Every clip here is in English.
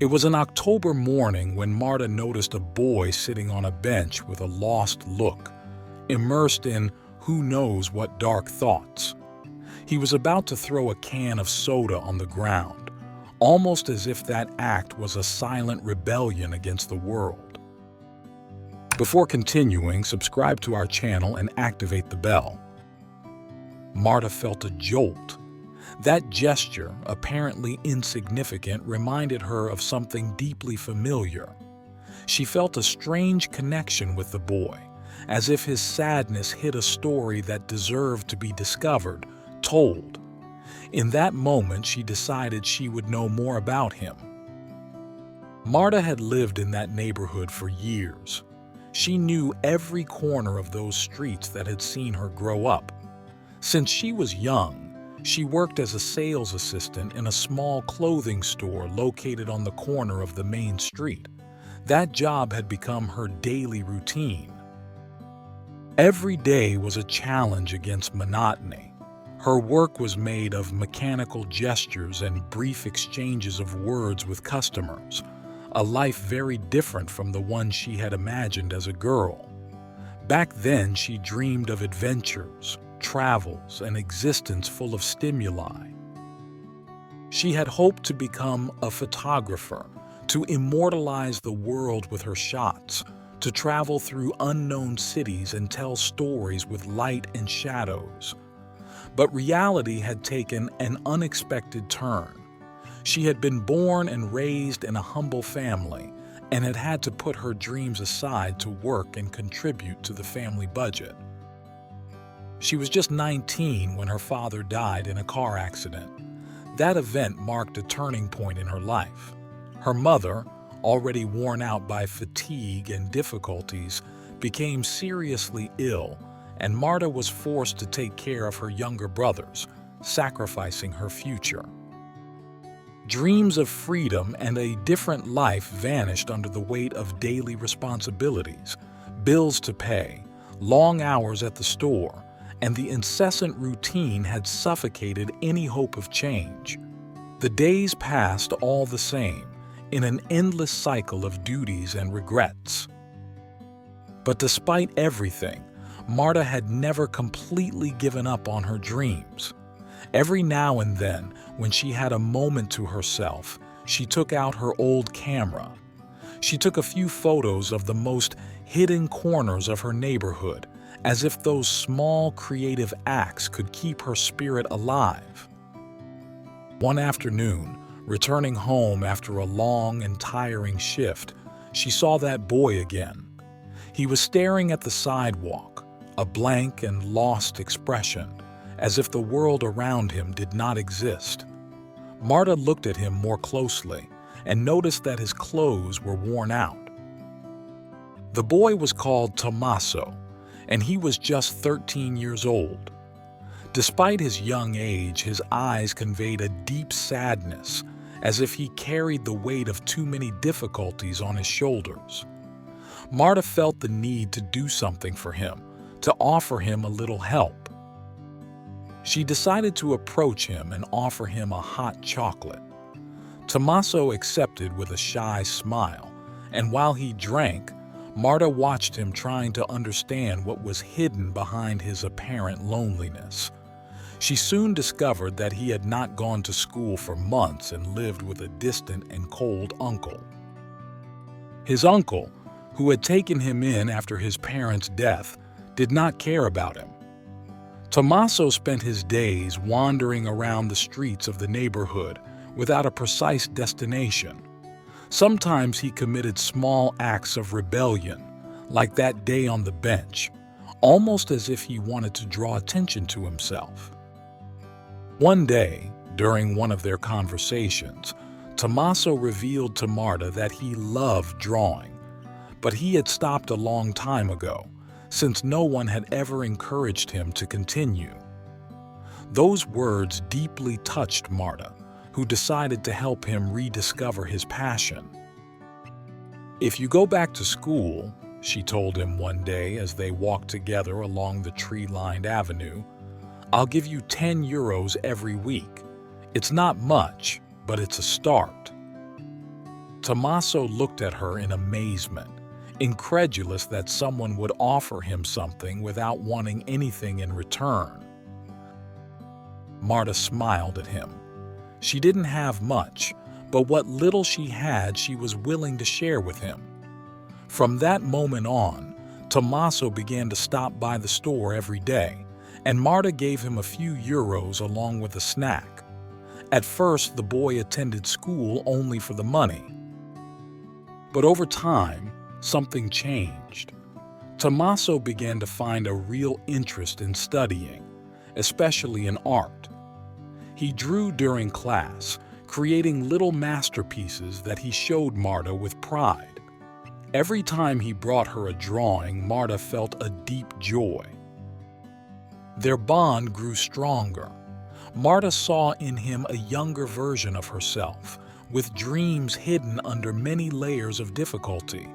It was an October morning when Marta noticed a boy sitting on a bench with a lost look, immersed in who knows what dark thoughts. He was about to throw a can of soda on the ground, almost as if that act was a silent rebellion against the world. Before continuing, subscribe to our channel and activate the bell. Marta felt a jolt. That gesture, apparently insignificant, reminded her of something deeply familiar. She felt a strange connection with the boy, as if his sadness hid a story that deserved to be discovered, told. In that moment, she decided she would know more about him. Marta had lived in that neighborhood for years. She knew every corner of those streets that had seen her grow up. Since she was young, she worked as a sales assistant in a small clothing store located on the corner of the main street. That job had become her daily routine. Every day was a challenge against monotony. Her work was made of mechanical gestures and brief exchanges of words with customers, a life very different from the one she had imagined as a girl. Back then, she dreamed of adventures, travels, an existence full of stimuli. She had hoped to become a photographer, to immortalize the world with her shots, to travel through unknown cities and tell stories with light and shadows. But reality had taken an unexpected turn. She had been born and raised in a humble family and had had to put her dreams aside to work and contribute to the family budget. She was just 19 when her father died in a car accident. That event marked a turning point in her life. Her mother, already worn out by fatigue and difficulties, became seriously ill, and Marta was forced to take care of her younger brothers, sacrificing her future. Dreams of freedom and a different life vanished under the weight of daily responsibilities, bills to pay, long hours at the store, and the incessant routine had suffocated any hope of change. The days passed all the same, in an endless cycle of duties and regrets. But despite everything, Marta had never completely given up on her dreams. Every now and then, when she had a moment to herself, she took out her old camera. She took a few photos of the most hidden corners of her neighborhood, as if those small creative acts could keep her spirit alive. One afternoon, returning home after a long and tiring shift, she saw that boy again. He was staring at the sidewalk, a blank and lost expression, as if the world around him did not exist. Marta looked at him more closely and noticed that his clothes were worn out. The boy was called Tommaso, and he was just 13 years old. Despite his young age, his eyes conveyed a deep sadness, as if he carried the weight of too many difficulties on his shoulders. Marta felt the need to do something for him, to offer him a little help. She decided to approach him and offer him a hot chocolate. Tommaso accepted with a shy smile, and while he drank, Marta watched him trying to understand what was hidden behind his apparent loneliness. She soon discovered that he had not gone to school for months and lived with a distant and cold uncle. His uncle, who had taken him in after his parents' death, did not care about him. Tommaso spent his days wandering around the streets of the neighborhood without a precise destination. Sometimes he committed small acts of rebellion, like that day on the bench, almost as if he wanted to draw attention to himself. One day, during one of their conversations, Tommaso revealed to Marta that he loved drawing, but he had stopped a long time ago, since no one had ever encouraged him to continue. Those words deeply touched Marta, who decided to help him rediscover his passion. "If you go back to school," she told him one day as they walked together along the tree-lined avenue, "I'll give you 10 euros every week. It's not much, but it's a start." Tommaso looked at her in amazement, incredulous that someone would offer him something without wanting anything in return. Marta smiled at him. She didn't have much, but what little she had she was willing to share with him. From that moment on, Tommaso began to stop by the store every day, and Marta gave him a few euros along with a snack. At first, the boy attended school only for the money. But over time, something changed. Tommaso began to find a real interest in studying, especially in art. He drew during class, creating little masterpieces that he showed Marta with pride. Every time he brought her a drawing, Marta felt a deep joy. Their bond grew stronger. Marta saw in him a younger version of herself, with dreams hidden under many layers of difficulty.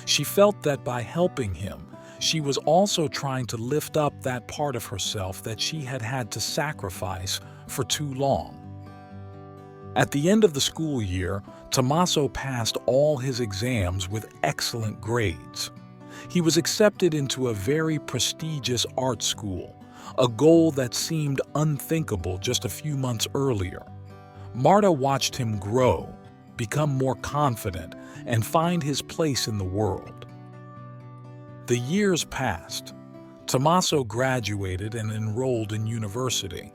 She felt that by helping him, she was also trying to lift up that part of herself that she had had to sacrifice for too long. At the end of the school year, Tommaso passed all his exams with excellent grades. He was accepted into a very prestigious art school, a goal that seemed unthinkable just a few months earlier. Marta watched him grow, become more confident, and find his place in the world. The years passed. Tommaso graduated and enrolled in university.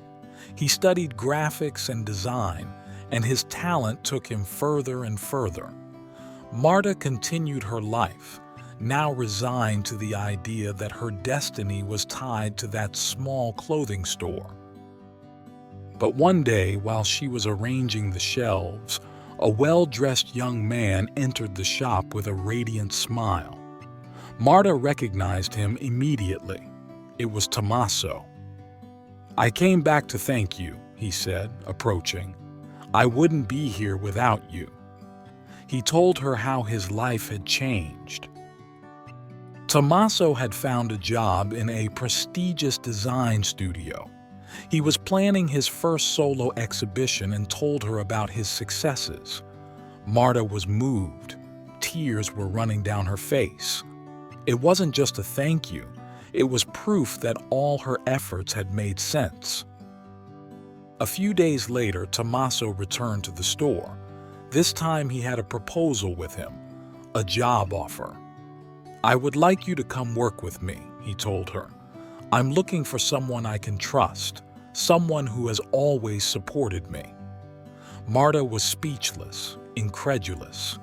He studied graphics and design, and his talent took him further and further. Marta continued her life, now resigned to the idea that her destiny was tied to that small clothing store. But one day, while she was arranging the shelves, a well-dressed young man entered the shop with a radiant smile. Marta recognized him immediately. It was Tommaso. "I came back to thank you," he said, approaching. "I wouldn't be here without you." He told her how his life had changed. Tommaso had found a job in a prestigious design studio. He was planning his first solo exhibition and told her about his successes. Marta was moved. Tears were running down her face. It wasn't just a thank you. It was proof that all her efforts had made sense. A few days later, Tommaso returned to the store. This time he had a proposal with him, a job offer. "I would like you to come work with me," he told her. "I'm looking for someone I can trust, someone who has always supported me." Marta was speechless, incredulous.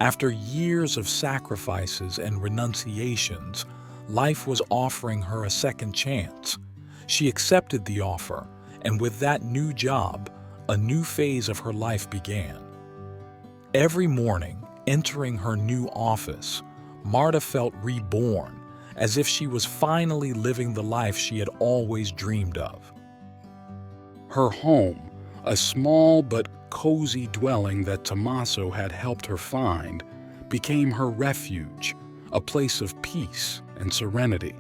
After years of sacrifices and renunciations, life was offering her a second chance. She accepted the offer, and with that new job, a new phase of her life began. Every morning, entering her new office, Marta felt reborn, as if she was finally living the life she had always dreamed of. Her home, a small but cozy dwelling that Tommaso had helped her find, became her refuge, a place of peace and serenity.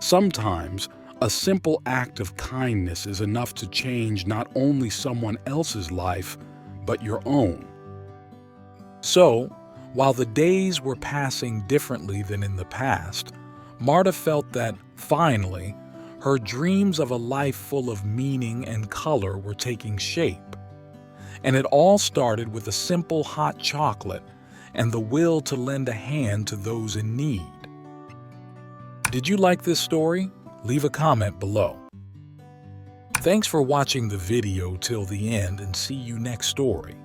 Sometimes, a simple act of kindness is enough to change not only someone else's life, but your own. So, while the days were passing differently than in the past, Marta felt that, finally, her dreams of a life full of meaning and color were taking shape. And it all started with a simple hot chocolate and the will to lend a hand to those in need. Did you like this story? Leave a comment below. Thanks for watching the video till the end, and see you next story.